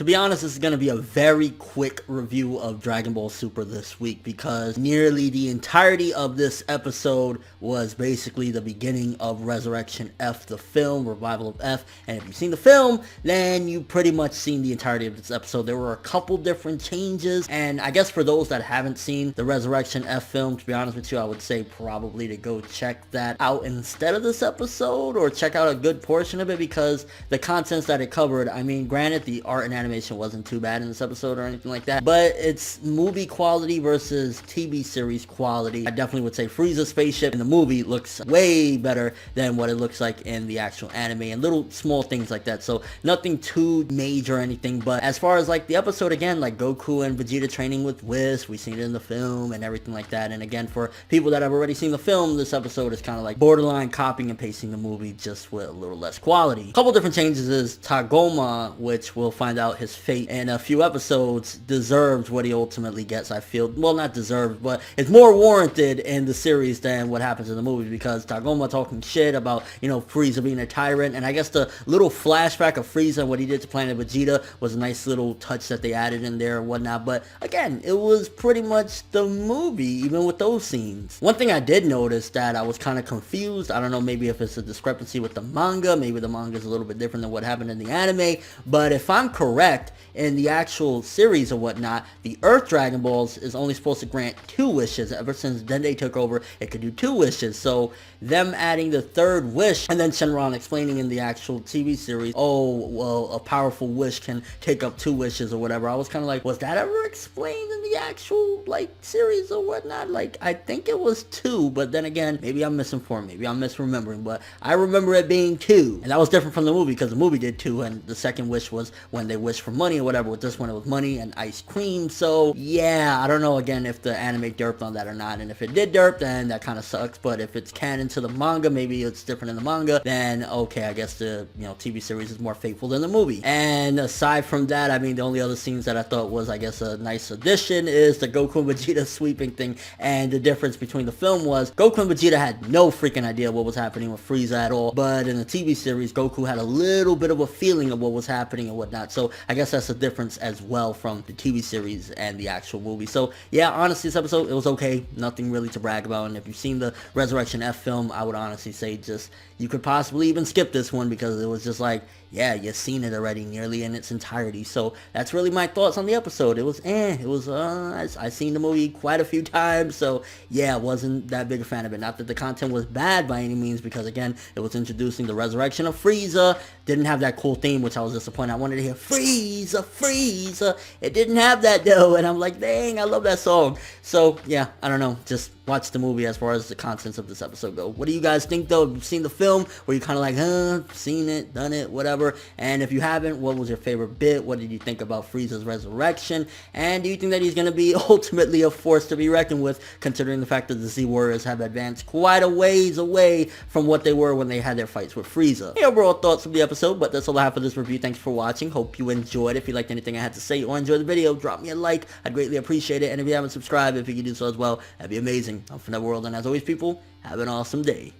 To be honest, this is going to be a very quick review of Dragon Ball Super this week because nearly the entirety of this episode was basically the beginning of Resurrection F, the film, Revival of F. And if you've seen the film, then you've pretty much seen the entirety of this episode. There were a couple different changes, and I guess for those that haven't seen the Resurrection F film, to be honest with you, I would say probably to go check that out instead of this episode, or check out a good portion of it, because the contents that it covered, I mean, granted, the art and animation wasn't too bad in this episode or anything like that, but it's movie quality versus TV series quality. I definitely would say Frieza's spaceship in the movie looks way better than what it looks like in the actual anime, and little small things like that, so nothing too major or anything. But as far as like the episode, again, like Goku and Vegeta training with Whis, we've seen it in the film and everything like that, and again, for people that have already seen the film, this episode is kind of like borderline copying and pasting the movie, just with a little less quality. A couple different changes is Tagoma, which we'll find out his fate in a few episodes, deserves what he ultimately gets, I feel. Well, not deserved, but it's more warranted in the series than what happens in the movie, because Tagoma talking shit about, you know, Frieza being a tyrant, and I guess the little flashback of Frieza and what he did to Planet Vegeta was a nice little touch that they added in there and whatnot. But again, it was pretty much the movie, even with those scenes. One thing I did notice that I was kind of confused, I don't know, maybe if it's a discrepancy with the manga, maybe the manga is a little bit different than what happened in the anime, but if I'm correct, in the actual series or whatnot, the Earth Dragon Balls is only supposed to grant 2 wishes. Ever since Dende took over, it could do 2 wishes. So them adding the 3rd wish, and then Shenron explaining in the actual TV series, oh, well, a powerful wish can take up 2 wishes or whatever. I was kind of like, was that ever explained in the actual, like, series or whatnot? Like, I think it was 2, but then again, maybe I'm misinformed, maybe I'm misremembering, but I remember it being 2. And that was different from the movie, because the movie did 2, and the 2nd wish was when they wished for money or whatever. With this one, it was money and ice cream. So yeah, I don't know again if the anime derped on that or not, and if it did derp, then that kind of sucks. But if it's canon to the manga, maybe it's different in the manga, then okay, I guess the, you know, TV series is more faithful than the movie. And aside from that, I mean, the only other scenes that I thought was, I guess, a nice addition is the Goku and Vegeta sweeping thing. And the difference between the film was Goku and Vegeta had no freaking idea what was happening with Frieza at all, but in the TV series, Goku had a little bit of a feeling of what was happening and whatnot. So I guess that's the difference as well from the TV series and the actual movie. So yeah, honestly, this episode, it was okay, nothing really to brag about. And if you've seen the Resurrection F film, I would honestly say just, you could possibly even skip this one, because it was just like, yeah, you've seen it already nearly in its entirety. So that's really my thoughts on the episode. It was I've seen the movie quite a few times, so yeah, wasn't that big a fan of it. Not that the content was bad by any means, because again, it was introducing the resurrection of Frieza. Didn't have that cool theme, which I was disappointed. I wanted to hear Frieza, Frieza. It didn't have that though, and I'm like, dang, I love that song. So yeah, I don't know, just watch the movie as far as the contents of this episode go. What do you guys think though? Have you seen the film? Were you kind of like, seen it, done it, whatever? And if you haven't, what was your favorite bit? What did you think about Frieza's resurrection? And do you think that he's going to be ultimately a force to be reckoned with, considering the fact that the Z Warriors have advanced quite a ways away from what they were when they had their fights with Frieza? Hey, overall thoughts of the episode, but that's all I have for this review. Thanks for watching. Hope you enjoyed. If you liked anything I had to say or enjoyed the video, drop me a like. I'd greatly appreciate it. And if you haven't subscribed, if you could do so as well, that'd be amazing. I'm ForneverWorld, and as always, people, have an awesome day.